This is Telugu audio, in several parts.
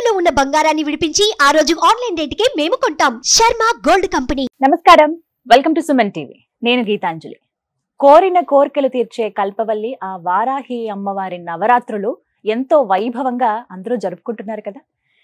తాకట్టులో ఉన్న బంగారాన్ని విడిపించి ఆ రోజు ఆన్లైన్ రేటుకే మేము కొంటాం. Sharma gold company. నమస్కారం, వెల్కమ్ టు సుమన్ టీవీ. నేను గీతాంజలి. కోరిన కోర్కెలు తీర్చే కల్పవల్లి ఆ వారాహి అమ్మవారి నవరాత్రులు ఎంతో వైభవంగా అందరూ జరుపుకుంటున్నారు కదా.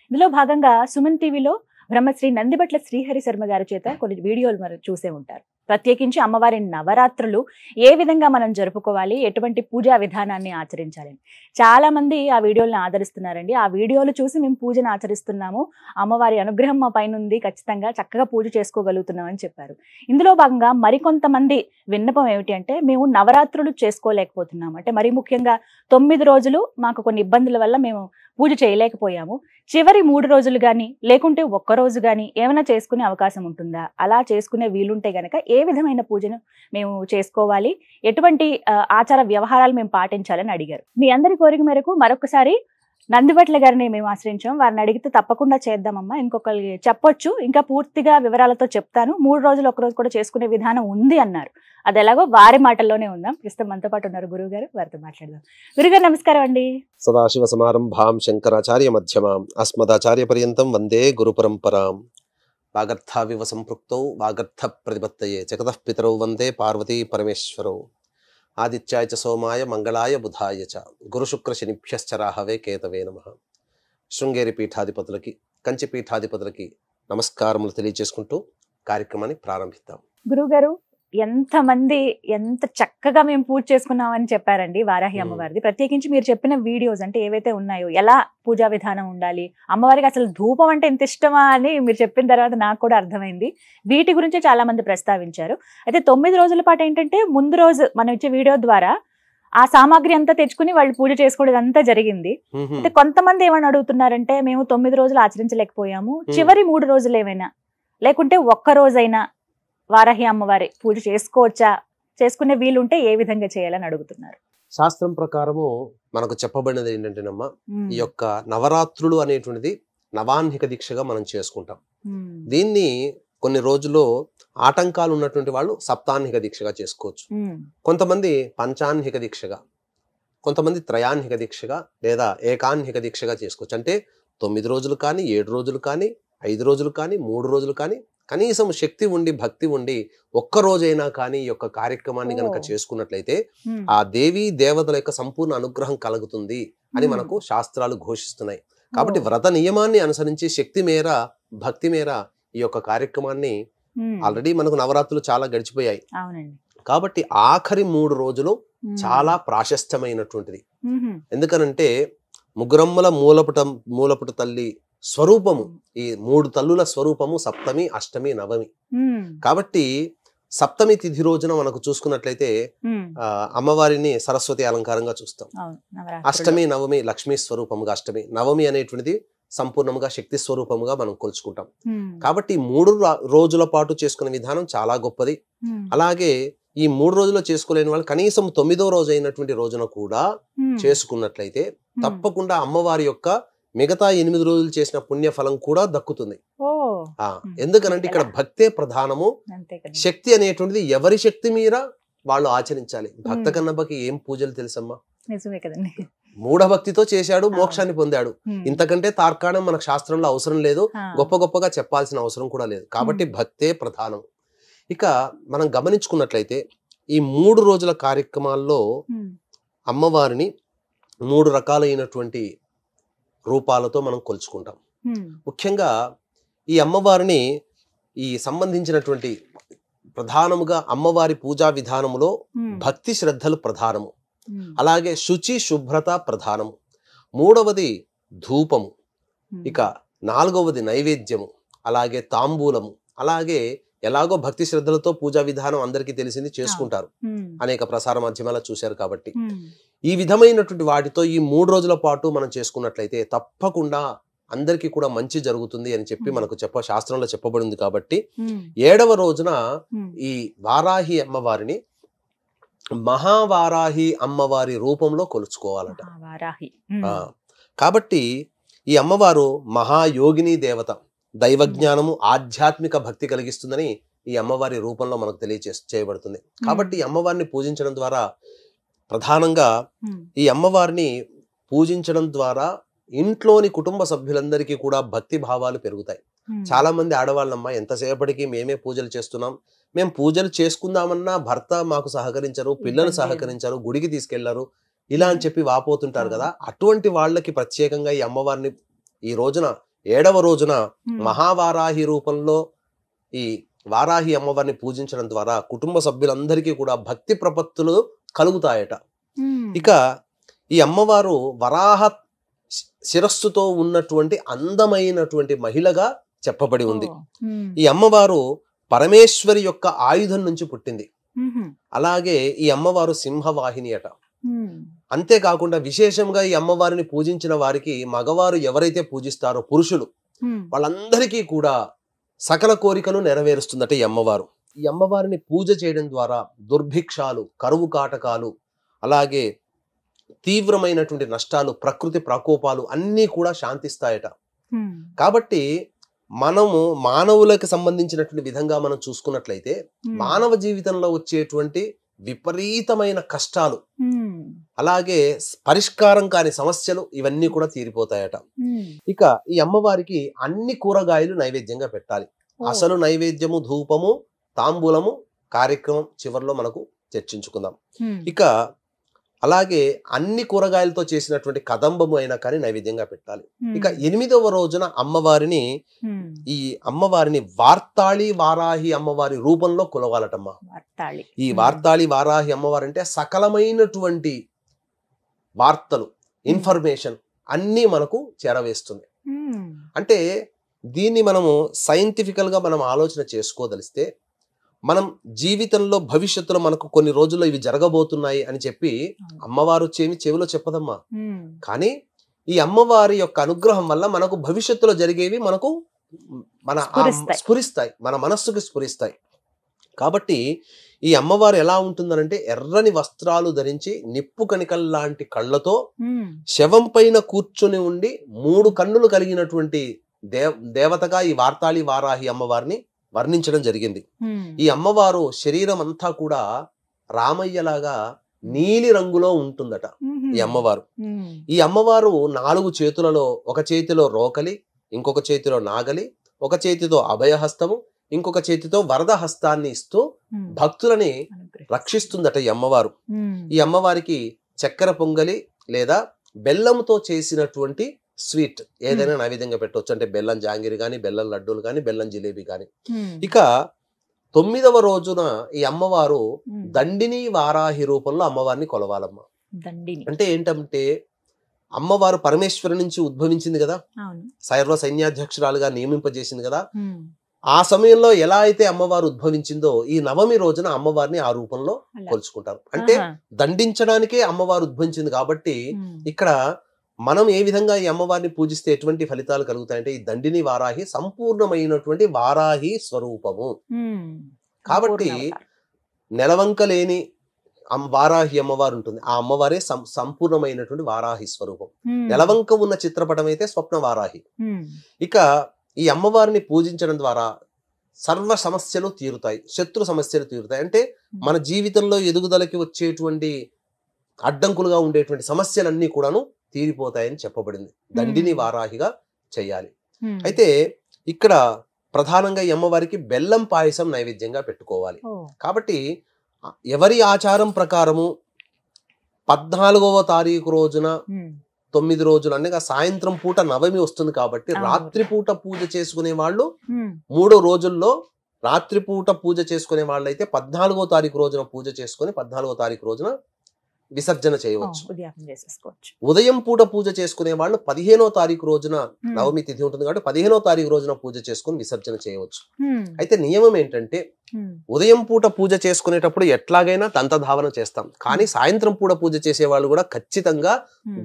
ఇందులో భాగంగా సుమన్ టీవీలో బ్రహ్మశ్రీ నందిబట్ల శ్రీహరి శర్మ గారి చేత కొన్ని వీడియోలు మనం చూసే ఉంటారు. ప్రత్యేకించి అమ్మవారి నవరాత్రులు ఏ విధంగా మనం జరుపుకోవాలి, ఎటువంటి పూజా విధానాన్ని ఆచరించాలని చాలా మంది ఆ వీడియోలను ఆదరిస్తున్నారండి. ఆ వీడియోలు చూసి మేము పూజను ఆచరిస్తున్నాము, అమ్మవారి అనుగ్రహం మా పైన ఉంది, ఖచ్చితంగా చక్కగా పూజ చేసుకోగలుగుతున్నాం అని చెప్పారు. ఇందులో భాగంగా మరికొంతమంది విన్నపం ఏమిటి అంటే, మేము నవరాత్రులు చేసుకోలేకపోతున్నాము, అంటే మరీ ముఖ్యంగా 9 రోజులు మాకు కొన్ని ఇబ్బందుల వల్ల మేము పూజ చేయలేకపోయాము, చివరి 3 రోజులు కానీ లేకుంటే ఒక్క రోజు కానీ ఏమైనా చేసుకునే అవకాశం ఉంటుందా, అలా చేసుకునే వీలుంటే గనక ఏ విధమైన పూజను మేము చేసుకోవాలి, ఎటువంటి ఆచార వ్యవహారాలు మేము పాటించాలని అడిగారు. మీ అందరి కోరిక మేరకు మరొకసారి నందిబట్ల గారిని మేము ఆశ్రయించాం. వారిని అడిగితే తప్పకుండా చేద్దామమ్మా, ఇంకొకరికి చెప్పొచ్చు, ఇంకా పూర్తిగా వివరాలతో చెప్తాను, 3 రోజులు ఒక రోజు కూడా చేసుకునే విధానం ఉంది అన్నారు. అది ఎలాగో వారి మాటల్లోనే ఉందాం. ప్రస్తుతం మనతో పాటు ఉన్నారు గురువు గారు, వారితో మాట్లాడదాం. గురుగారు నమస్కారం అండి. సదాశివ సమారంభాం శంకరాచార్య మధ్యమాం అస్మదాచార్య పర్యంతం వందే గురు పరంపరాం. వాగర్థావివ సంపృక్తౌ వాగర్థ ప్రతిపత్తయే జగతః పితరౌ వందే పార్వతీ పరమేశ్వరౌ. ఆదిత్యాయ చ సోమాయ మంగళాయ బుధాయ చ గురు శుక్ర శనిభ్యశ్చ రాహవే కేతవే నమః. శృంగేరి పీఠాధిపతులకి, కంచి పీఠాధిపతులకి నమస్కారములు తెలియజేసుకుంటూ కార్యక్రమాన్ని ప్రారంభిద్దాం. గురుగారు, ఎంత చక్కగా మేము పూజ చేసుకున్నామని చెప్పారండి వారాహి అమ్మవారిది. ప్రత్యేకించి మీరు చెప్పిన వీడియోస్ అంటే ఏవైతే ఉన్నాయో, ఎలా పూజా విధానం ఉండాలి, అమ్మవారికి అసలు ధూపం అంటే ఎంత ఇష్టమా అని మీరు చెప్పిన తర్వాత నాకు కూడా అర్థమైంది. వీటి గురించి చాలా మంది ప్రస్తావించారు. అయితే 9 రోజుల పాటు ఏంటంటే, ముందు రోజు మనం ఇచ్చే వీడియో ద్వారా ఆ సామాగ్రి అంతా తెచ్చుకుని వాళ్ళు పూజ చేసుకోవడం అంతా జరిగింది. అయితే కొంతమంది ఏమని అడుగుతున్నారంటే, మేము 9 రోజులు ఆచరించలేకపోయాము, చివరి 3 రోజులు ఏమైనా లేకుంటే ఒక్క రోజైనా వారాహి అమ్మవారి పూజ చేసుకోవచ్చా, చేసుకునే వీలుంటే ఏ విధంగా చేయాలని అడుగుతున్నారు. శాస్త్రం ప్రకారము మనకు చెప్పబడినది ఏంటంటేనమ్మా, ఈ యొక్క నవరాత్రులు అనేటువంటిది నవాహ్నిక దీక్షగా మనం చేసుకుంటాం. దీన్ని కొన్ని రోజుల్లో ఆటంకాలు ఉన్నటువంటి వాళ్ళు సప్తాహ్నిక దీక్షగా చేసుకోవచ్చు. కొంతమంది పంచాహ్నిక దీక్షగా, కొంతమంది త్రయాహ్నిక దీక్షగా లేదా ఏకాహ్నిక దీక్షగా చేసుకోవచ్చు. అంటే 9 రోజులు కానీ, 7 రోజులు కానీ, 5 రోజులు కానీ, 3 రోజులు కానీ, కనీసం శక్తి ఉండి భక్తి ఉండి ఒక్క రోజైనా కానీ ఈ యొక్క కార్యక్రమాన్ని గనక చేసుకున్నట్లయితే ఆ దేవీ దేవతల యొక్క సంపూర్ణ అనుగ్రహం కలుగుతుంది అని మనకు శాస్త్రాలు ఘోషిస్తున్నాయి. కాబట్టి వ్రత నియమాన్ని అనుసరించి శక్తి మేర, భక్తి మేర ఈ యొక్క కార్యక్రమాన్ని, ఆల్రెడీ మనకు నవరాత్రులు చాలా గడిచిపోయాయి కాబట్టి ఆఖరి 3 రోజులు చాలా ప్రాశస్త్యమైనటువంటిది. ఎందుకనంటే ముగ్గురమ్మల మూలపుట తల్లి స్వరూపము, ఈ 3 తల్లుల స్వరూపము సప్తమి, అష్టమి, నవమి. కాబట్టి సప్తమి తిథి రోజున మనకు చూసుకున్నట్లయితే అమ్మవారిని సరస్వతి అలంకారంగా చూస్తాం. అష్టమి, నవమి లక్ష్మీ స్వరూపముగా, అష్టమి, నవమి అనేటువంటిది సంపూర్ణముగా శక్తి స్వరూపముగా మనం కొలుచుకుంటాం. కాబట్టి 3 రోజుల పాటు చేసుకునే విధానం చాలా గొప్పది. అలాగే ఈ 3 రోజుల్లో చేసుకోలేని వాళ్ళు కనీసం 9వ రోజు అయినటువంటి రోజున కూడా చేసుకున్నట్లయితే తప్పకుండా అమ్మవారి యొక్క మిగతా 8 రోజులు చేసిన పుణ్య ఫలం కూడా దక్కుతుంది. ఎందుకనంటే ఇక్కడ భక్తే ప్రధానము. శక్తి అనేటువంటిది ఎవరి శక్తి మీర వాళ్ళు ఆచరించాలి. భక్త కన్నప్పకి ఏం పూజలు తెలుసమ్మా, మూఢ భక్తితో చేశాడు, మోక్షాన్ని పొందాడు. ఇంతకంటే తార్కాణం మనకు శాస్త్రంలో అవసరం లేదు, గొప్పగా చెప్పాల్సిన అవసరం కూడా లేదు. కాబట్టి భక్తే ప్రధానం. ఇక మనం గమనించుకున్నట్లయితే ఈ 3 రోజుల కార్యక్రమాల్లో అమ్మవారిని 3 రకాలైనటువంటి రూపాలతో మనం కొలుచుకుంటాం. ముఖ్యంగా ఈ అమ్మవారిని ఈ సంబంధించినటువంటి ప్రధానముగా అమ్మవారి పూజా విధానములో భక్తి శ్రద్ధలు ప్రధానము, అలాగే శుచి శుభ్రత ప్రధానము, 3వది ధూపము, ఇక 4వది నైవేద్యము, అలాగే తాంబూలము. అలాగే ఎలాగో భక్తి శ్రద్ధలతో పూజా విధానం అందరికీ తెలిసింది, చేసుకుంటారు, అనేక ప్రసార మాధ్యమాలు చూశారు. కాబట్టి ఈ విధమైనటువంటి వాటితో ఈ 3 రోజుల పాటు మనం చేసుకున్నట్లయితే తప్పకుండా అందరికీ కూడా మంచి జరుగుతుంది అని చెప్పి మనకు శాస్త్రంలో చెప్పబడింది. కాబట్టి 7వ రోజున ఈ వారాహి అమ్మవారిని మహావారాహి అమ్మవారి రూపంలో కొలుచుకోవాలట. కాబట్టి ఈ అమ్మవారు మహాయోగిని దేవత, దైవజ్ఞానము, ఆధ్యాత్మిక భక్తి కలిగిస్తుందని ఈ అమ్మవారి రూపంలో మనకు చేయబడుతుంది. కాబట్టి ఈ అమ్మవారిని పూజించడం ద్వారా ప్రధానంగా ఈ అమ్మవారిని పూజించడం ద్వారా ఇంట్లోని కుటుంబ సభ్యులందరికీ కూడా భక్తి భావాలు పెరుగుతాయి. చాలా మంది ఆడవాళ్ళమ్మ ఎంతసేపటికి మేమే పూజలు చేస్తున్నాం, మేము పూజలు చేసుకుందామన్నా భర్త మాకు సహకరించరు, పిల్లలు సహకరించరు, గుడికి తీసుకెళ్లరు, ఇలా అని చెప్పి వాపోతుంటారు కదా. అటువంటి వాళ్ళకి ప్రత్యేకంగా ఈ అమ్మవారిని ఈ రోజున 7వ రోజున మహావారాహి రూపంలో ఈ వారాహి అమ్మవారిని పూజించడం ద్వారా కుటుంబ సభ్యులందరికీ కూడా భక్తి ప్రపత్తులు కలుగుతాయట. ఇక ఈ అమ్మవారు వరాహ శిరస్సుతో ఉన్నటువంటి అందమైనటువంటి మహిళగా చెప్పబడి ఉంది. ఈ అమ్మవారు పరమేశ్వరి యొక్క ఆయుధం నుంచి పుట్టింది. అలాగే ఈ అమ్మవారు సింహవాహిని అట. అంతేకాకుండా విశేషంగా ఈ అమ్మవారిని పూజించిన వారికి, మగవారు ఎవరైతే పూజిస్తారో పురుషులు, వాళ్ళందరికీ కూడా సకల కోరికలు నెరవేరుస్తుందట ఈ అమ్మవారు. ఈ అమ్మవారిని పూజ చేయడం ద్వారా దుర్భిక్షాలు, కరువు కాటకాలు, అలాగే తీవ్రమైనటువంటి నష్టాలు, ప్రకృతి ప్రకోపాలు అన్నీ కూడా శాంతిస్తాయట. కాబట్టి మనము మానవులకు సంబంధించినటువంటి విధంగా మనం చూసుకున్నట్లయితే మానవ జీవితంలో వచ్చేటువంటి విపరీతమైన కష్టాలు, అలాగే పరిష్కారం కాని సమస్యలు ఇవన్నీ కూడా తీరిపోతాయట. ఇక ఈ అమ్మవారికి అన్ని కూరగాయలు నైవేద్యంగా పెట్టాలి. అసలు నైవేద్యము, ధూపము, తాంబూలము కార్యక్రమం చివరిలో మనకు చర్చించుకుందాం. ఇక అలాగే అన్ని కూరగాయలతో చేసినటువంటి కదంబము అయినా కానీ నైవేద్యంగా పెట్టాలి. ఇక 8వ రోజున ఈ అమ్మవారిని వార్తాళి వారాహి అమ్మవారి రూపంలో కొలవాలటమ్మా. ఈ వార్తాళి వారాహి అమ్మవారు అంటే సకలమైనటువంటి వార్తలు, ఇన్ఫర్మేషన్ అన్నీ మనకు చేరవేస్తుంది. అంటే దీన్ని మనము సైంటిఫికల్ గా మనం ఆలోచన చేసుకోదలిస్తే, మనం జీవితంలో భవిష్యత్తులో మనకు కొన్ని రోజుల్లో ఇవి జరగబోతున్నాయి అని చెప్పి అమ్మవారు చెవిలో చెప్పదమ్మా. కానీ ఈ అమ్మవారి యొక్క అనుగ్రహం వల్ల మనకు భవిష్యత్తులో జరిగేవి మనకు స్ఫురిస్తాయి, మన మనస్సుకి స్ఫురిస్తాయి. కాబట్టి ఈ అమ్మవారు ఎలా ఉంటుందనంటే ఎర్రని వస్త్రాలు ధరించి నిప్పు కణికల్లాంటి కళ్ళతో శవం పైన కూర్చొని ఉండి 3 కన్నులు కలిగినటువంటి దేవతగా ఈ వార్తాళి వారాహి అమ్మవారిని వర్ణించడం జరిగింది. ఈ అమ్మవారు శరీరం అంతా కూడా రామయ్యలాగా నీలి రంగులో ఉంటుందట ఈ అమ్మవారు. ఈ అమ్మవారు 4 చేతులలో, ఒక చేతిలో రోకలి, ఇంకొక చేతిలో నాగలి, ఒక చేతితో అభయహస్తము, ఇంకొక చేతితో వరద హస్తాన్ని ఇస్తూ భక్తులని రక్షిస్తుందట ఈ అమ్మవారు. ఈ అమ్మవారికి చక్కెర పొంగలి లేదా బెల్లంతో చేసినటువంటి స్వీట్ ఏదైనా నైవేద్యంగా పెట్టవచ్చు. అంటే బెల్లం జాంగిరి గాని, బెల్లం లడ్డూలు గాని, బెల్లం జిలేబీ గాని. ఇక 9వ రోజున ఈ అమ్మవారు దండిని వారాహి రూపంలో అమ్మవారిని కొలవాలమ్మా. అంటే ఏంటంటే అమ్మవారు పరమేశ్వరు నుంచి ఉద్భవించింది కదా, సైర్వ సైన్యాధ్యక్షురాలుగా నియమింపజేసింది కదా. ఆ సమయంలో ఎలా అయితే అమ్మవారు ఉద్భవించిందో ఈ 9వ రోజున అమ్మవారిని ఆ రూపంలో కొలుచుకుంటారు. అంటే దండించడానికే అమ్మవారు ఉద్భవించింది కాబట్టి ఇక్కడ మనం ఏ విధంగా ఈ అమ్మవారిని పూజిస్తే ఎటువంటి ఫలితాలు కలుగుతాయంటే ఈ దండిని వారాహి సంపూర్ణమైనటువంటి వారాహి స్వరూపము. కాబట్టి నెలవంక లేని వారాహి అమ్మవారు ఉంటుంది. ఆ అమ్మవారే సంపూర్ణమైనటువంటి వారాహి స్వరూపం. నెలవంక ఉన్న చిత్రపటం అయితే స్వప్న వారాహి. ఇక ఈ అమ్మవారిని పూజించడం ద్వారా సర్వ సమస్యలు తీరుతాయి, శత్రు సమస్యలు తీరుతాయి. అంటే మన జీవితంలో ఎదుగుదలకి వచ్చేటువంటి అడ్డంకులుగా ఉండేటువంటి సమస్యలన్నీ కూడాను తీరిపోతాయని చెప్పబడింది. దండిని వారాహిగా చెయ్యాలి. అయితే ఇక్కడ ప్రధానంగా ఈ అమ్మవారికి బెల్లం పాయసం నైవేద్యంగా పెట్టుకోవాలి. కాబట్టి ఎవరి ఆచారం ప్రకారము 14వ తారీఖు రోజున 9 రోజులు అనగా సాయంత్రం పూట నవమి వస్తుంది కాబట్టి రాత్రిపూట పూజ చేసుకునే వాళ్ళు 3 రోజుల్లో రాత్రిపూట పూజ చేసుకునే వాళ్ళు అయితే 14వ తారీఖు రోజున పూజ చేసుకుని 14వ తారీఖు రోజున విసర్జన చేయవచ్చు. ఉదయం పూట పూజ చేసుకునే వాళ్ళు 15వ తారీఖు రోజున నవమి తిథి ఉంటుంది కాబట్టి 15వ తారీఖు రోజున పూజ చేసుకుని విసర్జన చేయవచ్చు. అయితే నియమం ఏంటంటే ఉదయం పూట పూజ చేసుకునేటప్పుడు ఎట్లాగైనా దంతధావన చేస్తాం, కానీ సాయంత్రం పూట పూజ చేసే వాళ్ళు కూడా ఖచ్చితంగా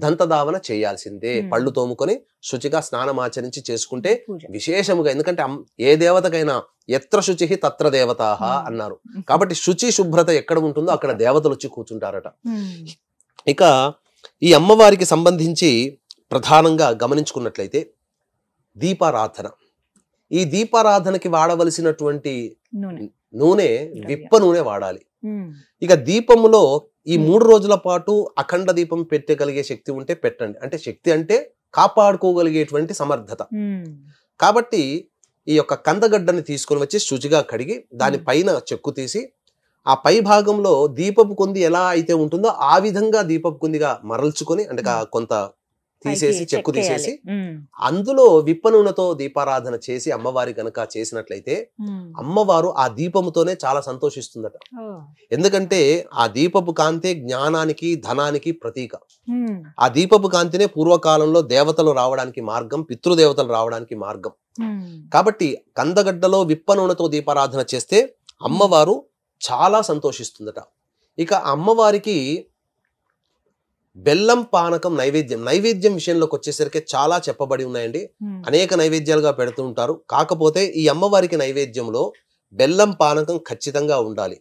దంతధావన చేయాల్సిందే. పళ్ళు తోముకొని శుచిగా స్నానం ఆచరించి చేసుకుంటే విశేషముగా, ఎందుకంటే ఏ దేవతకైనా ఎత్ర శుచి తత్ర దేవతాహ అన్నారు కాబట్టి శుచి శుభ్రత ఎక్కడ ఉంటుందో అక్కడ దేవతలు వచ్చి కూర్చుంటారట. ఇక ఈ అమ్మవారికి సంబంధించి ప్రధానంగా గమనించుకున్నట్లయితే దీపారాధన. ఈ దీపారాధనకి వాడవలసినటువంటి నూనె విప్ప నూనె వాడాలి. ఇక దీపములో ఈ 3 రోజుల పాటు అఖండ దీపం పెట్టగలిగే శక్తి ఉంటే పెట్టండి. అంటే శక్తి అంటే కాపాడుకోగలిగేటువంటి సమర్థత. కాబట్టి ఈ యొక్క కందగడ్డని తీసుకొని వచ్చి శుచిగా కడిగి దాని పైన చెక్కు తీసి ఆ పై భాగంలో దీపపు కుంది ఎలా అయితే ఉంటుందో ఆ విధంగా దీపపు కుందిగా మరల్చుకొని అంటే కొంత తీసేసి చెక్కు తీసేసి అందులో విప్ప నూనెతో దీపారాధన చేసి అమ్మవారి గనక చేసినట్లయితే అమ్మవారు ఆ దీపముతోనే చాలా సంతోషిస్తుందట. ఎందుకంటే ఆ దీపపు కాంతే జ్ఞానానికి ధనానికి ప్రతీక. ఆ దీపపు కాంతినే పూర్వకాలంలో దేవతలు రావడానికి మార్గం, పితృదేవతలు రావడానికి మార్గం. కాబట్టి కందగడ్డలో విప్ప నూనెతో దీపారాధన చేస్తే అమ్మవారు చాలా సంతోషిస్తుందట. ఇక అమ్మవారికి బెల్లం పానకం నైవేద్యం విషయంలోకి వచ్చేసరికి చాలా చెప్పబడి ఉన్నాయండి. అనేక నైవేద్యాలుగా పెడుతూ ఉంటారు. కాకపోతే ఈ అమ్మవారికి నైవేద్యంలో బెల్లం పానకం ఖచ్చితంగా ఉండాలి.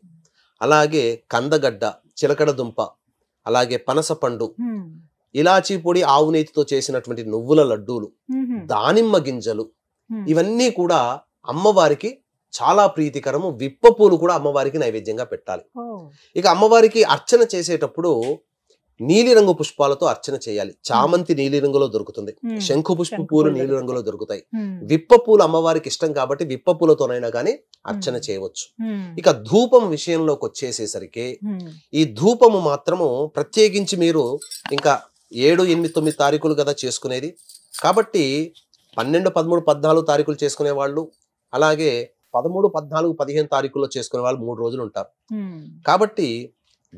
అలాగే కందగడ్డ, చిలకడ దుంప, అలాగే పనసపండు, ఇలాచీ పొడి, ఆవు నేతితో చేసినటువంటి నువ్వుల లడ్డూలు, దానిమ్మ గింజలు, ఇవన్నీ కూడా అమ్మవారికి చాలా ప్రీతికరము. విప్ప పూలు కూడా అమ్మవారికి నైవేద్యంగా పెట్టాలి. ఇక అమ్మవారికి అర్చన చేసేటప్పుడు నీలిరంగు పుష్పాలతో అర్చన చేయాలి. చామంతి నీలిరంగులో దొరుకుతుంది, శంఖు పుష్ప పూలు నీలిరంగులో దొరుకుతాయి. విప్ప పూలు అమ్మవారికి ఇష్టం కాబట్టి విప్ప పూలతోనైనా గానీ అర్చన చేయవచ్చు. ఇక ధూపం విషయంలోకి వచ్చేసేసరికి ఈ ధూపము మాత్రము ప్రత్యేకించి మీరు ఇంకా 7, 8, 9 తారీఖులు కదా చేసుకునేది. కాబట్టి 12, 13, 14 తారీఖులు చేసుకునే వాళ్ళు, అలాగే 13, 14, 15 తారీఖుల్లో చేసుకునే వాళ్ళు 3 రోజులు ఉంటారు. కాబట్టి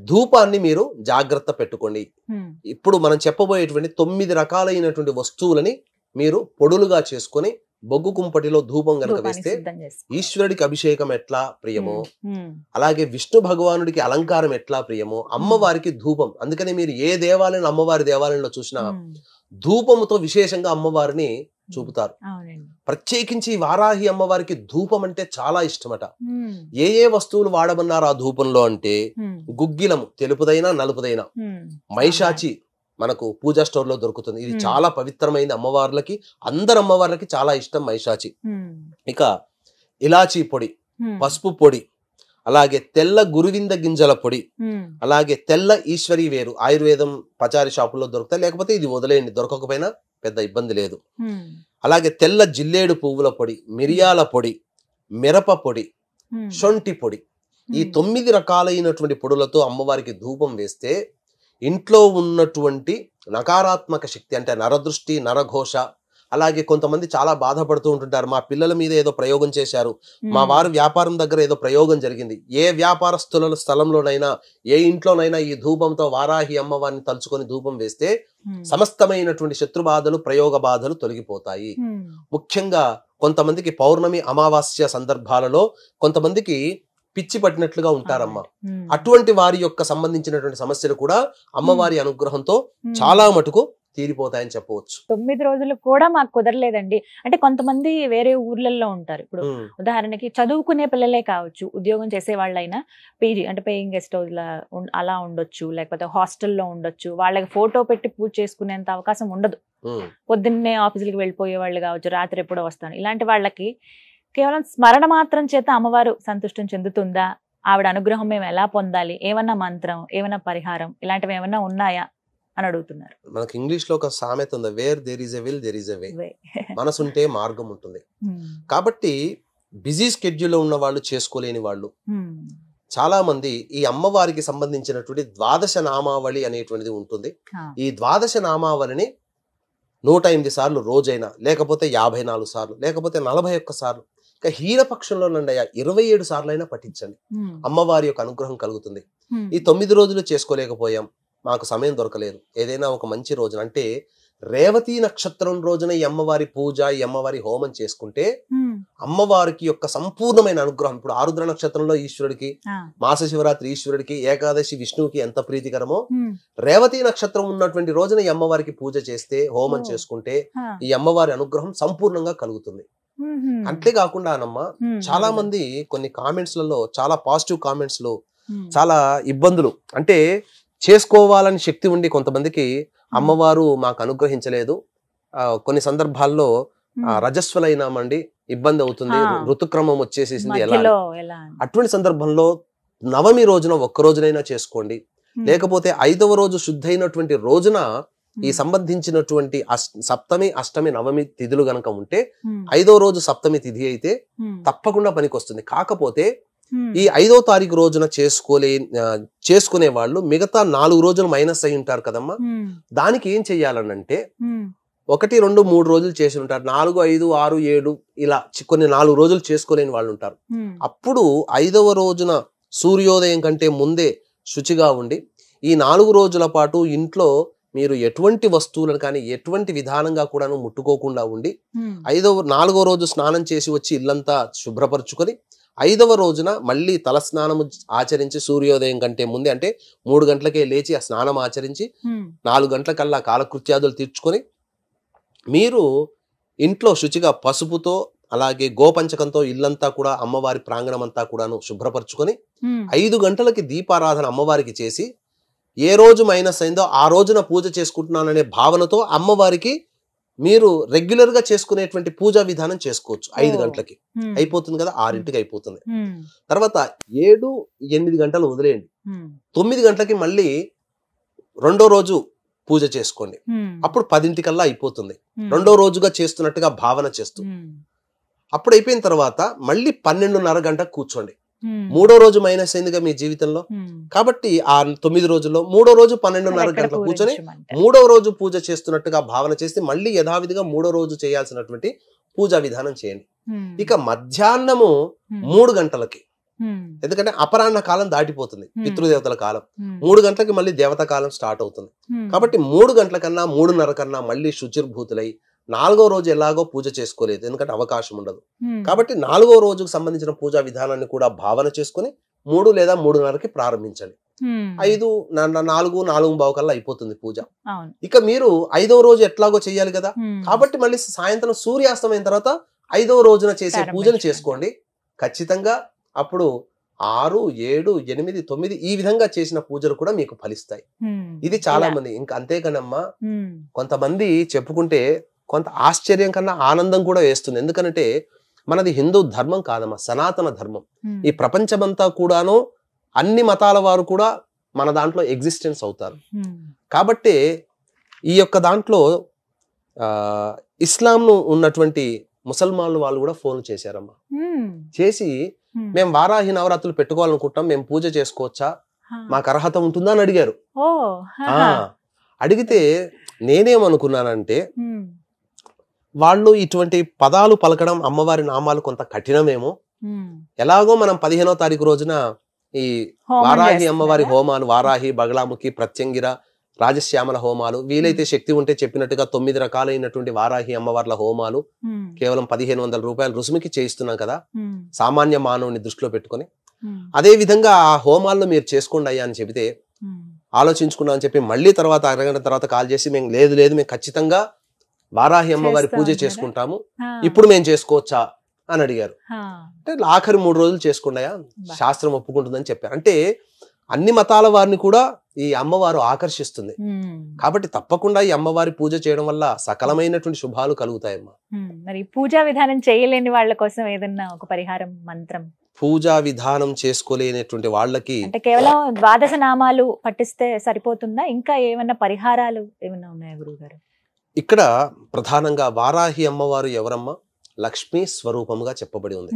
ధూపాన్ని మీరు జాగ్రత్త పెట్టుకోండి. ఇప్పుడు మనం చెప్పబోయేటువంటి 9 రకాలైనటువంటి వస్తువులని మీరు పొడులుగా చేసుకొని బొగ్గు కుంపటిలో ధూపం గనక వేస్తే ఈశ్వరుడికి అభిషేకం ఎట్లా ప్రియమో, అలాగే విష్ణు భగవానుడికి అలంకారం ఎట్లా ప్రియమో అమ్మవారికి ధూపం. అందుకని మీరు ఏ దేవాలయం, అమ్మవారి దేవాలయంలో చూసినా ధూపముతో విశేషంగా అమ్మవారిని చూపుతారు. ప్రత్యేకించి వారాహి అమ్మవారికి ధూపం అంటే చాలా ఇష్టమట. ఏ ఏ వస్తువులు వాడమన్నారు ఆ ధూపంలో అంటే గుగ్గిలము, తెలుపుదైనా నలుపుదైనా, మైషాచి మనకు పూజా స్టోర్ లో దొరుకుతుంది. ఇది చాలా పవిత్రమైంది అమ్మవార్లకి, అందరు అమ్మవార్లకి చాలా ఇష్టం మైషాచి. ఇక ఇలాచీ పొడి, పసుపు పొడి, అలాగే తెల్ల గురువింద గింజల పొడి, అలాగే తెల్ల ఈశ్వరి వేరు ఆయుర్వేదం పచారి షాపుల్లో దొరుకుతాయి. లేకపోతే ఇది వదిలేయండి, దొరకకపోయినా పెద్ద ఇబ్బంది లేదు. అలాగే తెల్ల జిల్లేడు పువ్వుల పొడి, మిరియాల పొడి, మిరప పొడి, శొంఠి పొడి, ఈ 9 రకాలైనటువంటి పొడులతో అమ్మవారికి ధూపం వేస్తే ఇంట్లో ఉన్నటువంటి నకారాత్మక శక్తి అంటే నరదృష్టి, నరఘోష, అలాగే కొంతమంది చాలా బాధపడుతూ ఉంటుంటారు, మా పిల్లల మీద ఏదో ప్రయోగం చేశారు, మా వారు వ్యాపారం దగ్గర ఏదో ప్రయోగం జరిగింది. ఏ వ్యాపారస్తుల స్థలంలోనైనా, ఏ ఇంట్లోనైనా ఈ ధూపంతో వారాహి అమ్మవారిని తలుచుకొని ధూపం వేస్తే సమస్తమైనటువంటి శత్రు బాధలు, ప్రయోగ బాధలు తొలగిపోతాయి. ముఖ్యంగా కొంతమందికి పౌర్ణమి, అమావాస్య సందర్భాలలో కొంతమందికి పిచ్చి పట్టినట్లుగా ఉంటారమ్మ. అటువంటి వారి యొక్క సంబంధించినటువంటి సమస్యలు కూడా అమ్మవారి అనుగ్రహంతో చాలా మటుకు తీరిపోతాయని చెప్పవచ్చు. 9 రోజులు కూడా మాకు కుదరలేదండి అంటే కొంతమంది వేరే ఊర్లలో ఉంటారు. ఇప్పుడు ఉదాహరణకి చదువుకునే పిల్లలే కావచ్చు, ఉద్యోగం చేసే వాళ్ళైనా పీజీ అంటే పేయింగ్ గెస్ట్ హౌస్ అలా ఉండొచ్చు, లేకపోతే హాస్టల్లో ఉండొచ్చు. వాళ్ళకి ఫోటో పెట్టి పూజ చేసుకునేంత అవకాశం ఉండదు. పొద్దున్నే ఆఫీసులకి వెళ్ళిపోయే వాళ్ళు కావచ్చు, రాత్రి ఎప్పుడో వస్తాను. ఇలాంటి వాళ్ళకి కేవలం స్మరణ మాత్రం చేత అమ్మవారు సంతుష్టం చెందుతుందా, ఆవిడ అనుగ్రహం మేము ఎలా పొందాలి, ఏమన్నా మంత్రం, ఏమన్నా పరిహారం ఇలాంటివి ఏమన్నా ఉన్నాయా అని అడుగుతున్నారు. మనకి ఇంగ్లీష్ లో ఒక సామెత ఉంది, where there is a will there is a way. మనసుంటే మార్గం ఉంటుంది. కాబట్టి బిజీ స్కెడ్యూల్ ఉన్న వాళ్ళు, చేసుకోలేని వాళ్ళు చాలా మంది ఈ అమ్మవారికి సంబంధించినటువంటి ద్వాదశ నామావళి అనేటువంటిది ఉంటుంది. ఈ ద్వాదశ నామావళిని 108 సార్లు రోజైనా, లేకపోతే 54 సార్లు, లేకపోతే 41 సార్లు, ఇంకా హీనపక్షంలో నుండి 27 సార్లు అయినా పఠించండి. అమ్మవారి యొక్క అనుగ్రహం కలుగుతుంది. ఈ 9 రోజులు చేసుకోలేకపోయాం, మాకు సమయం దొరకలేదు, ఏదైనా ఒక మంచి రోజున అంటే రేవతి నక్షత్రం రోజున ఈ అమ్మవారి పూజ, ఈ అమ్మవారి హోమం చేసుకుంటే అమ్మవారికి యొక్క సంపూర్ణమైన అనుగ్రహం. ఇప్పుడు ఆరుద్ర నక్షత్రంలో ఈశ్వరుడికి, మాస శివరాత్రి ఈశ్వరుడికి, ఏకాదశి విష్ణువుకి ఎంత ప్రీతికరమో, రేవతి నక్షత్రం ఉన్నటువంటి రోజున ఈ అమ్మవారికి పూజ చేస్తే, హోమం చేసుకుంటే ఈ అమ్మవారి అనుగ్రహం సంపూర్ణంగా కలుగుతుంది. అంతేకాకుండా అన్నమ్మ చాలా మంది కొన్ని కామెంట్స్లలో, చాలా పాజిటివ్ కామెంట్స్ లో చాలా ఇబ్బందులు అంటే చేసుకోవాలని శక్తి ఉండి కొంతమందికి అమ్మవారు మాకు అనుగ్రహించలేదు, కొన్ని సందర్భాల్లో రజస్వలైనామండి, ఇబ్బంది అవుతుంది, ఋతుక్రమం వచ్చేసేసింది ఎలా, అటువంటి సందర్భంలో నవమి రోజున ఒక్క రోజునైనా చేసుకోండి. లేకపోతే 5వ రోజు శుద్ధైనటువంటి రోజున ఈ సంబంధించినటువంటి సప్తమి అష్టమి నవమి తిథులు గనక ఉంటే 5వ రోజు సప్తమి తిథి అయితే తప్పకుండా పనికొస్తుంది. కాకపోతే ఈ 5వ తారీఖు రోజున చేసుకునే వాళ్ళు మిగతా 4 రోజులు మైనస్ అయి ఉంటారు కదమ్మా. దానికి ఏం చెయ్యాలనంటే 1, 2, 3 రోజులు చేసి ఉంటారు. 4, 5, 6, 7 ఇలా కొన్ని 4 రోజులు చేసుకోలేని వాళ్ళు ఉంటారు. అప్పుడు 5వ రోజున సూర్యోదయం కంటే ముందే శుచిగా ఉండి ఈ 4 రోజుల పాటు ఇంట్లో మీరు ఎటువంటి వస్తువులను కానీ ఎటువంటి విధానంగా కూడాను ముట్టుకోకుండా ఉండి 4వ రోజు స్నానం చేసి వచ్చి ఇల్లంతా శుభ్రపరచుకొని 5వ రోజున మళ్ళీ తలస్నానము ఆచరించి సూర్యోదయం కంటే ముందే అంటే 3 గంటలకే లేచి ఆ స్నానం ఆచరించి 4 గంటలకల్లా కాలకృత్యాదులు తీర్చుకొని మీరు ఇంట్లో శుచిగా పసుపుతో అలాగే గోపంచకంతో ఇల్లంతా కూడా అమ్మవారి ప్రాంగణం అంతా కూడాను శుభ్రపరచుకొని 5 గంటలకి దీపారాధన అమ్మవారికి చేసి ఏ రోజు మైనస్ అయిందో ఆ రోజున పూజ చేసుకుంటున్నాననే భావనతో అమ్మవారికి మీరు రెగ్యులర్ గా చేసుకునేటువంటి పూజా విధానం చేసుకోవచ్చు. 5 గంటలకి అయిపోతుంది కదా, 6ంటికి అయిపోతుంది. తర్వాత 7, 8 గంటలు వదిలేయండి. 9 గంటలకి మళ్ళీ 2వ రోజు పూజ చేసుకోండి. అప్పుడు 10ంటికల్లా అయిపోతుంది. 2వ రోజుగా చేస్తున్నట్టుగా భావన చేస్తూ అప్పుడు అయిపోయిన తర్వాత మళ్ళీ 12:30 గంటకు కూర్చోండి. 3వ రోజు మైనస్ అయిందిగా మీ జీవితంలో. కాబట్టి ఆ 9 రోజుల్లో 3వ రోజు 12:30 గంటలకు కూర్చొని 3వ రోజు పూజ చేస్తున్నట్టుగా భావన చేస్తే మళ్ళీ యథావిధిగా 3వ రోజు చేయాల్సినటువంటి పూజా విధానం చేయండి. ఇక మధ్యాహ్నము 3 గంటలకి, ఎందుకంటే అపరాహ్న కాలం దాటిపోతుంది, పితృదేవతల కాలం. 3 గంటలకి మళ్ళీ దేవత కాలం స్టార్ట్ అవుతుంది. కాబట్టి 3 గంటల కన్నా 3:30 కన్నా మళ్ళీ శుచిర్భూతులై 4వ రోజు ఎలాగో పూజ చేసుకోలేదు, ఎందుకంటే అవకాశం ఉండదు. కాబట్టి 4వ రోజుకు సంబంధించిన పూజా విధానాన్ని కూడా భావన చేసుకుని 3 లేదా 3:30కి ప్రారంభించండి. 5, 4 కల్లా అయిపోతుంది పూజ. ఇక మీరు 5వ రోజు ఎట్లాగో చెయ్యాలి కదా, కాబట్టి మళ్ళీ సాయంత్రం సూర్యాస్తమైన తర్వాత 5వ రోజున చేసే పూజను చేసుకోండి. ఖచ్చితంగా అప్పుడు 6, 7, 8, 9 ఈ విధంగా చేసిన పూజలు కూడా మీకు ఫలిస్తాయి. ఇది చాలా మంది ఇంకా అంతేకానమ్మా, కొంతమంది చెప్పుకుంటే కొంత ఆశ్చర్యం కన్నా ఆనందం కూడా వేస్తుంది. ఎందుకంటే మనది హిందూ ధర్మం కాదమ్మా, సనాతన ధర్మం. ఈ ప్రపంచమంతా కూడాను అన్ని మతాల వారు కూడా మన దాంట్లో ఎగ్జిస్టెన్స్ అవుతారు. కాబట్టి ఈ యొక్క దాంట్లో ఇస్లాంను ఉన్నటువంటి ముసల్మాన్లు వాళ్ళు కూడా ఫోన్ చేశారమ్మా. చేసి మేము వారాహి నవరాత్రులు పెట్టుకోవాలనుకుంటాం, మేము పూజ చేసుకోవచ్చా, మాకు అర్హత ఉంటుందా అని అడిగారు. అడిగితే నేనేమనుకున్నానంటే వాళ్ళు ఇటువంటి పదాలు పలకడం అమ్మవారి నామాలు కొంత కఠినమేమో, ఎలాగో మనం 15వ తారీఖు రోజున ఈ వారాహి అమ్మవారి హోమాలు, వారాహి, బగలాముఖి, ప్రత్యంగిర, రాజశ్యామల హోమాలు, వీలైతే శక్తి ఉంటే చెప్పినట్టుగా 9 రకాలైనటువంటి వారాహి అమ్మవార్ల హోమాలు కేవలం 1500 రూపాయలు రుసుముకి చేయిస్తున్నాం కదా, సామాన్య మానవుని దృష్టిలో పెట్టుకొని. అదే విధంగా ఆ హోమాల్లో మీరు చేసుకోండి అయ్యా అని చెబితే ఆలోచించుకున్నా అని చెప్పి మళ్ళీ తర్వాత అరగంట తర్వాత కాల్ చేసి మేము లేదు మేము ఖచ్చితంగా వారాహి అమ్మవారి పూజ చేసుకుంటాము, ఇప్పుడు మేము చేసుకోవచ్చా అని అడిగారు. అంటే ఆఖరి 3 రోజులు చేసుకోండియా, శాస్త్రం ఒప్పుకుంటుందని చెప్పారు. అంటే అన్ని మతాల వారిని కూడా ఈ అమ్మవారు ఆకర్షిస్తుంది. కాబట్టి తప్పకుండా ఈ అమ్మవారి పూజ చేయడం వల్ల సకలమైనటువంటి శుభాలు కలుగుతాయమ్మా. మరి పూజా విధానం చేయలేని వాళ్ళ కోసం ఏదన్నా ఒక పరిహారం మంత్రం? పూజా విధానం చేసుకోలేనటువంటి వాళ్ళకి అంటే కేవలం 12 నామాలు పఠిస్తే సరిపోతుందా, ఇంకా ఏమన్నా పరిహారాలు ఏమన్నా ఉన్నాయా గురువు గారు? ఇక్కడ ప్రధానంగా వారాహి అమ్మవారు ఎవరమ్మా, లక్ష్మీ స్వరూపముగా చెప్పబడి ఉంది.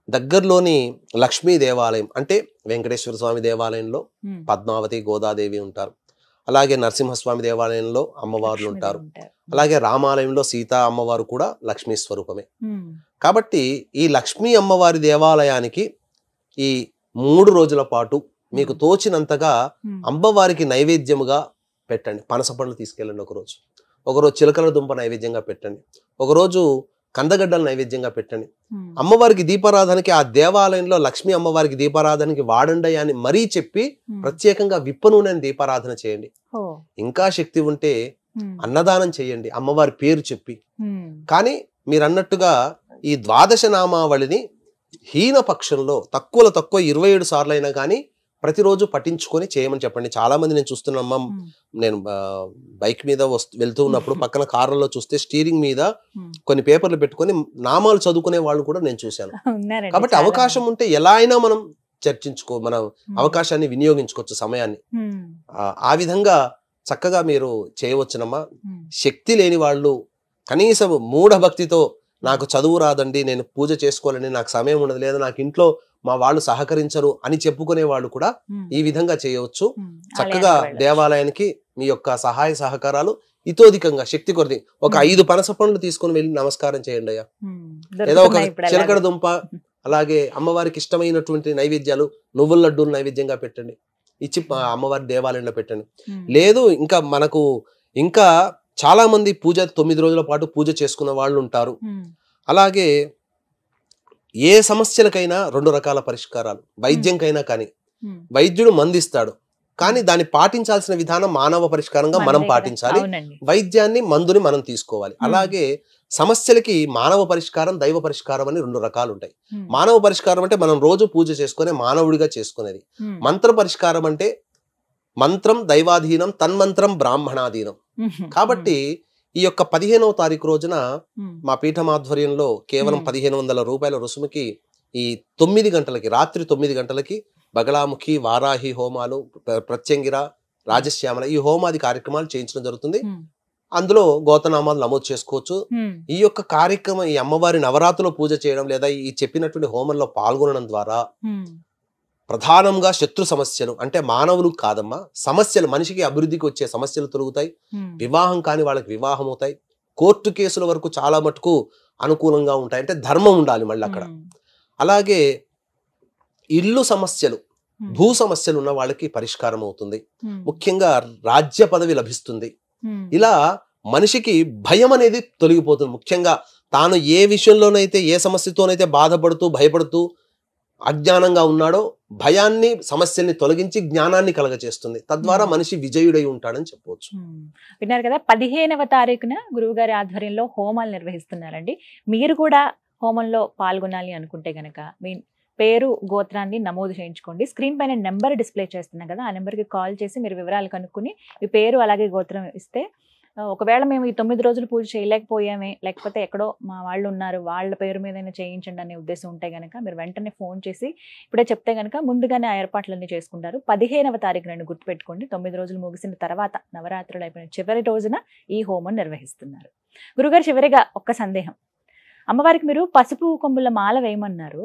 దగ్గరలోని లక్ష్మీ దేవాలయం అంటే వెంకటేశ్వర స్వామి దేవాలయంలో పద్మావతి, గోదాదేవి ఉంటారు. అలాగే నరసింహస్వామి దేవాలయంలో అమ్మవార్లు ఉంటారు. అలాగే రామాలయంలో సీతా అమ్మవారు కూడా లక్ష్మీ స్వరూపమే. కాబట్టి ఈ లక్ష్మీ అమ్మవారి దేవాలయానికి ఈ 3 రోజుల పాటు మీకు తోచినంతగా అమ్మవారికి నైవేద్యముగా పెట్టండి. పనస పండ్లు తీసుకెళ్ళండి ఒకరోజు చిలకల దుంప నైవేద్యంగా పెట్టండి, ఒకరోజు కందగడ్డలు నైవేద్యంగా పెట్టండి. అమ్మవారికి దీపారాధనకి ఆ దేవాలయంలో లక్ష్మీ అమ్మవారికి దీపారాధనకి వాడండి అని మరీ చెప్పి ప్రత్యేకంగా విప్ప నూనెని దీపారాధన చేయండి. ఇంకా శక్తి ఉంటే అన్నదానం చేయండి అమ్మవారి పేరు చెప్పి. కానీ మీరు అన్నట్టుగా ఈ 12 నామావళిని హీన పక్షంలో తక్కువ 27 సార్లు అయినా కానీ ప్రతిరోజు పఠించుకొని చేయమని చెప్పండి. చాలా మంది నేను చూస్తున్నా, నేను బైక్ మీద వెళ్తూ ఉన్నప్పుడు పక్కన కార్లలో చూస్తే స్టీరింగ్ మీద కొన్ని పేపర్లు పెట్టుకొని నామాలు చదువుకునే వాళ్ళు కూడా నేను చూశాను. కాబట్టి అవకాశం ఉంటే ఎలా అయినా మనం మన అవకాశాన్ని వినియోగించుకోవచ్చు, సమయాన్ని. ఆ విధంగా చక్కగా మీరు చేయవచ్చునమ్మా. శక్తి లేని వాళ్ళు కనీసం మూఢభక్తితో నాకు చదువు రాదండి, నేను పూజ చేసుకోవాలని, నాకు సమయం ఉండదు, లేదా నాకు ఇంట్లో మా వాళ్ళు సహకరించరు అని చెప్పుకునే వాళ్ళు కూడా ఈ విధంగా చేయవచ్చు. చక్కగా దేవాలయానికి మీ యొక్క సహాయ సహకారాలు ఇతోధికంగా శక్తి కొద్ది ఒక 5 పనస పండ్లు తీసుకుని వెళ్ళి నమస్కారం చేయండి అయ్యా. ఏదో ఒక చిలకడ దుంప, అలాగే అమ్మవారికి ఇష్టమైనటువంటి నైవేద్యాలు, నువ్వుల లడ్డూలు నైవేద్యంగా పెట్టండి, ఇచ్చి అమ్మవారి దేవాలయంలో పెట్టండి. లేదు ఇంకా మనకు ఇంకా చాలా మంది పూజ 9 రోజుల పాటు పూజ చేసుకున్న వాళ్ళు ఉంటారు. అలాగే ఏ సమస్యలకైనా 2 రకాల పరిష్కారాలు. వైద్యంకైనా కానీ వైద్యుడు మందిస్తాడు, కానీ దాన్ని పాటించాల్సిన విధానం మానవ పరిష్కారంగా మనం పాటించాలి. వైద్యాన్ని మందుని మనం తీసుకోవాలి. అలాగే సమస్యలకి మానవ పరిష్కారం, దైవ పరిష్కారం అని 2 రకాలు ఉంటాయి. మానవ పరిష్కారం అంటే మనం రోజు పూజ చేసుకునే మానవుడిగా చేసుకునేది. మంత్ర పరిష్కారం అంటే మంత్రం దైవాధీనం, తన్మంత్రం బ్రాహ్మణాధీనం. కాబట్టి ఈ యొక్క 15వ తారీఖు రోజున మా పీఠం ఆధ్వర్యంలో కేవలం 1500 రూపాయల రుసుముకి ఈ 9 గంటలకి, రాత్రి 9 గంటలకి బగలాముఖి, వారాహి హోమాలు, ప్రత్యంగిర, రాజశ్యామల ఈ హోమాది కార్యక్రమాలు చేయించడం జరుగుతుంది. అందులో గోతనామాలు నమోదు చేసుకోవచ్చు. ఈ యొక్క కార్యక్రమం, ఈ అమ్మవారి నవరాత్రులు పూజ చేయడం లేదా ఈ చెప్పినటువంటి హోమంలో పాల్గొనడం ద్వారా ప్రధానంగా శత్రు సమస్యలు అంటే మానవులు కాదమ్మా, సమస్యలు, మనిషికి అభివృద్ధికి వచ్చే సమస్యలు తొలగుతాయి. వివాహం కాని వాళ్ళకి వివాహం అవుతాయి. కోర్టు కేసుల వరకు చాలా మటుకు అనుకూలంగా ఉంటాయి. అంటే ధర్మం ఉండాలి మళ్ళీ అక్కడ. అలాగే ఇల్లు సమస్యలు, భూ సమస్యలు ఉన్న వాళ్ళకి పరిష్కారం అవుతుంది. ముఖ్యంగా రాజ్య పదవి లభిస్తుంది. ఇలా మనిషికి భయం అనేది తొలగిపోతుంది. ముఖ్యంగా తాను ఏ విషయంలోనైతే, ఏ సమస్యతోనైతే బాధపడుతూ భయపడుతూ అజ్ఞానంగా ఉన్నాడో భయాన్ని, సమస్యల్ని తొలగించి జ్ఞానాన్ని కలగచేస్తుంది. తద్వారా మనిషి విజయుడై ఉంటాడని చెప్పవచ్చు. విన్నారు కదా, 15వ తారీఖున గురువు గారి ఆధ్వర్యంలో హోమాలు నిర్వహిస్తున్నారండి. మీరు కూడా హోమంలో పాల్గొనాలి అనుకుంటే గనక మీ పేరు, గోత్రాన్ని నమోదు చేయించుకోండి. స్క్రీన్ పైన నెంబర్ డిస్ప్లే చేస్తున్నాం కదా, ఆ నెంబర్కి కాల్ చేసి మీరు వివరాలు కనుక్కుని మీ పేరు అలాగే గోత్రం ఇస్తే, ఒకవేళ మేము ఈ 9 రోజులు పూజ చేయలేకపోయామే, లేకపోతే ఎక్కడో మా వాళ్ళు ఉన్నారు, వాళ్ళ పేరు మీదైనా చేయించండి అనే ఉద్దేశం ఉంటే గనక మీరు వెంటనే ఫోన్ చేసి ఇప్పుడే చెప్తే గనక ముందుగానే ఆ ఏర్పాట్లన్నీ చేసుకుంటారు. 15వ తారీఖు నుండి గుర్తుపెట్టుకోండి. 9 రోజులు ముగిసిన తర్వాత, నవరాత్రులు అయిపోయిన చివరి రోజున ఈ హోమం నిర్వహిస్తున్నారు. గురుగారు, చివరిగా ఒక్క సందేహం. అమ్మవారికి మీరు పసుపు కొమ్ముల మాల వేయమన్నారు.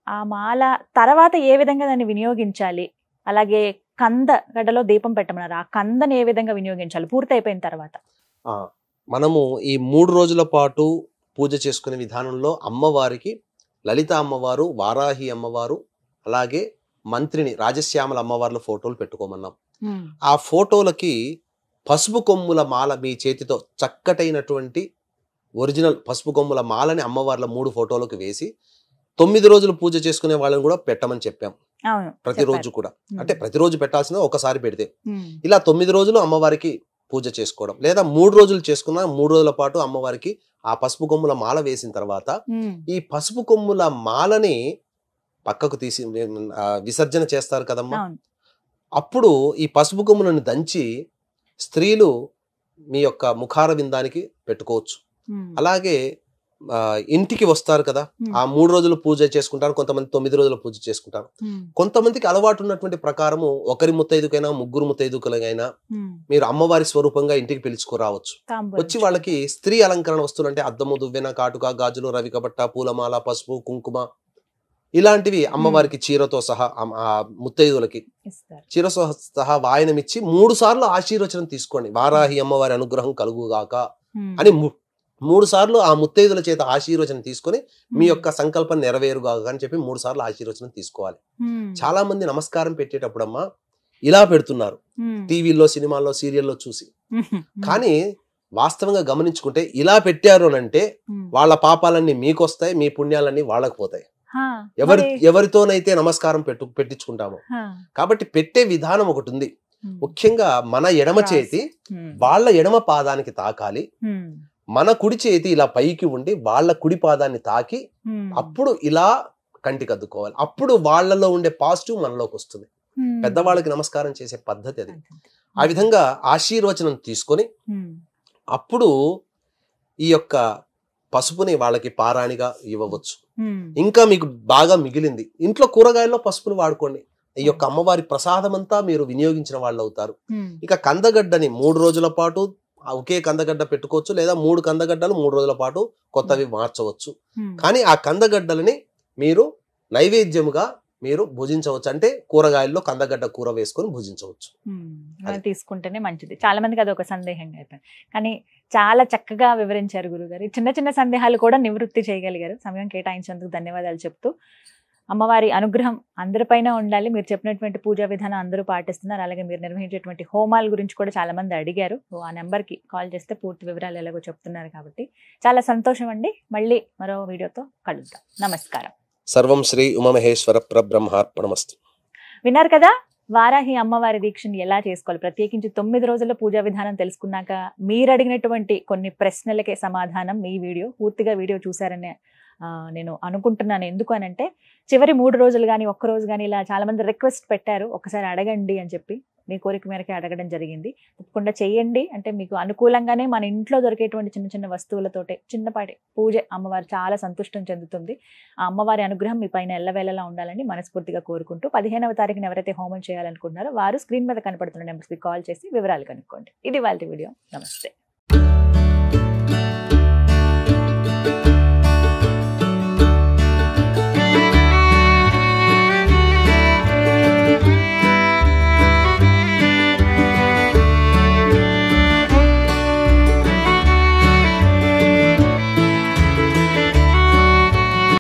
ఆ మాల తర్వాత ఏ విధంగా దాన్ని వినియోగించాలి? అలాగే గడ్డలో దీపం పెట్టమన్నారు. ఆ కందని ఏ విధంగా వినియోగించాలి పూర్తి అయిపోయిన తర్వాత? మనము ఈ 3 రోజుల పాటు పూజ చేసుకునే విధానంలో అమ్మవారికి లలిత అమ్మవారు, వారాహి అమ్మవారు, అలాగే మంత్రిని రాజశ్యామల అమ్మవార్ల ఫోటోలు పెట్టుకోమన్నాం. ఆ ఫోటోలకి పసుపు కొమ్ముల మాల మీ చేతితో చక్కటైనటువంటి ఒరిజినల్ పసుపు కొమ్ముల మాలని అమ్మవార్ల 3 ఫోటోలకు వేసి 9 రోజులు పూజ చేసుకునే వాళ్ళని కూడా పెట్టమని చెప్పాం. ప్రతిరోజు కూడా, అంటే ప్రతిరోజు పెట్టాల్సిన ఒకసారి పెడితే, ఇలా 9 రోజులు అమ్మవారికి పూజ చేసుకోవడం, లేదా 3 రోజులు చేసుకున్న 3 రోజుల పాటు అమ్మవారికి ఆ పసుపు కొమ్ముల మాల వేసిన తర్వాత ఈ పసుపు కొమ్ముల మాలని పక్కకు తీసి విసర్జన చేస్తారు కదమ్మా. అప్పుడు ఈ పసుపు కొమ్ములను దంచి స్త్రీలు మీ యొక్క ముఖార విందానికి పెట్టుకోవచ్చు. అలాగే ఇంటికి వస్తారు కదా, ఆ 3 రోజులు పూజ చేసుకుంటారు, కొంతమంది 9 రోజుల పూజ చేసుకుంటారు. కొంతమందికి అలవాటు ఉన్నటువంటి ప్రకారము ఒకరి ముత్తైదుకైనా 3 ముత్తైదుకైనా మీరు అమ్మవారి స్వరూపంగా ఇంటికి పిలుచుకురావచ్చు. వచ్చి వాళ్ళకి స్త్రీ అలంకరణ వస్తువులు అంటే అద్దము, దువ్వెన, కాటుక, గాజులు, రవికబట్ట, పూలమాల, పసుపు, కుంకుమ ఇలాంటివి అమ్మవారికి చీరతో సహా ముత్తైదులకి చీరతో సహా వాయనమిచ్చి 3 సార్లు ఆశీర్వచనం తీసుకోండి. వారాహి అమ్మవారి అనుగ్రహం కలుగుగాక అని 3 సార్లు ఆ ముత్తైదుల చేత ఆశీర్వచనం తీసుకొని మీ యొక్క సంకల్పం నెరవేరుగాక అని చెప్పి 3 సార్లు ఆశీర్వచనం తీసుకోవాలి. చాలా మంది నమస్కారం పెట్టేటప్పుడమ్మా ఇలా పెడుతున్నారు, టీవీల్లో, సినిమాల్లో, సీరియల్లో చూసి. కానీ వాస్తవంగా గమనించుకుంటే ఇలా పెట్టారు అంటే వాళ్ళ పాపాలన్నీ మీకు వస్తాయి, మీ పుణ్యాలన్నీ వాళ్ళకి పోతాయి. ఎవరితోనైతే నమస్కారం పెట్టించుకుంటామో. కాబట్టి పెట్టే విధానం ఒకటి ఉంది. ముఖ్యంగా మన ఎడమ చేతి వాళ్ళ ఎడమ పాదానికి తాకాలి, మన కుడి చేతి ఇలా పైకి ఉండి వాళ్ళ కుడి పాదాన్ని తాకి అప్పుడు ఇలా కంటికి అద్దుకోవాలి. అప్పుడు వాళ్ళలో ఉండే పాజిటివ్ మనలోకి వస్తుంది. పెద్దవాళ్ళకి నమస్కారం చేసే పద్ధతి అది. ఆ విధంగా ఆశీర్వచనం తీసుకొని అప్పుడు ఈ యొక్క పసుపుని వాళ్ళకి పారాణిగా ఇవ్వవచ్చు. ఇంకా మీకు బాగా మిగిలింది, ఇంట్లో కూరగాయల్లో పసుపుని వాడుకోండి. ఈ యొక్క అమ్మవారి ప్రసాదం అంతా మీరు వినియోగించిన వాళ్ళు అవుతారు. ఇక కందగడ్డని 3 రోజుల పాటు ఒకే కందగడ్డ పెట్టుకోవచ్చు, లేదా 3 కందగడ్డలు 3 రోజుల పాటు కొత్తవి మార్చవచ్చు. కానీ ఆ కందగడ్డలని మీరు నైవేద్యముగా మీరు భుజించవచ్చు. అంటే కూరగాయల్లో కందగడ్డ కూర వేసుకొని భుజించవచ్చు. తీసుకుంటేనే మంచిది. చాలా మందికి అది ఒక సందేహంగా అయిపోయింది. కానీ చాలా చక్కగా వివరించారు గురుగారు. చిన్న చిన్న సందేహాలు కూడా నివృత్తి చేయగలిగారు. సమయం కేటాయించేందుకు ధన్యవాదాలు చెప్తూ, అమ్మవారి అనుగ్రహం అందరిపైన ఉండాలి. మీరు చెప్పినటువంటి పూజా విధానం అందరూ పాటిస్తున్నారు. అలాగే మీరు నిర్వహించేటువంటి హోమాల గురించి కూడా చాలా మంది అడిగారు. ఆ నెంబర్కి కాల్ చేస్తే పూర్తి వివరాలు ఎలాగో చెప్తున్నారు కాబట్టి చాలా సంతోషం అండి. మళ్ళీ మరో వీడియోతో కలుద్దాం. నమస్కారం. సర్వం శ్రీ ఉమామహేశ్వర పరబ్రహ్మార్పణమస్తు. విన్నారు కదా, వారాహి అమ్మవారి దీక్షని ఎలా చేసుకోవాలి, ప్రత్యేకించి 9 రోజుల పూజా విధానం తెలుసుకున్నాక మీరు అడిగినటువంటి కొన్ని ప్రశ్నలకే సమాధానం మీ వీడియో. పూర్తిగా వీడియో చూసారనే నేను అనుకుంటున్నాను. ఎందుకు అనంటే చివరి 3 రోజులు కానీ 1 రోజు కానీ ఇలా చాలా మంది రిక్వెస్ట్ పెట్టారు, ఒకసారి అడగండి అని చెప్పి. మీ కోరిక మేరకే అడగడం జరిగింది. తప్పకుండా చేయండి. అంటే మీకు అనుకూలంగానే మన ఇంట్లో దొరికేటువంటి చిన్న చిన్న వస్తువులతోటే చిన్నపాటి పూజ అమ్మవారు చాలా సంతుష్టం చెందుతుంది. ఆ అమ్మవారి అనుగ్రహం మీ పైన ఎల్లవేళలా ఉండాలని మనస్ఫూర్తిగా కోరుకుంటూ 15వ తారీఖున ఎవరైతే హోమం చేయాలనుకుంటున్నారో వారు స్క్రీన్ మీద కనపడుతున్న నెంబర్స్కి కాల్ చేసి వివరాలు కనుక్కోండి. ఇది వాళ్ళ వీడియో. నమస్తే.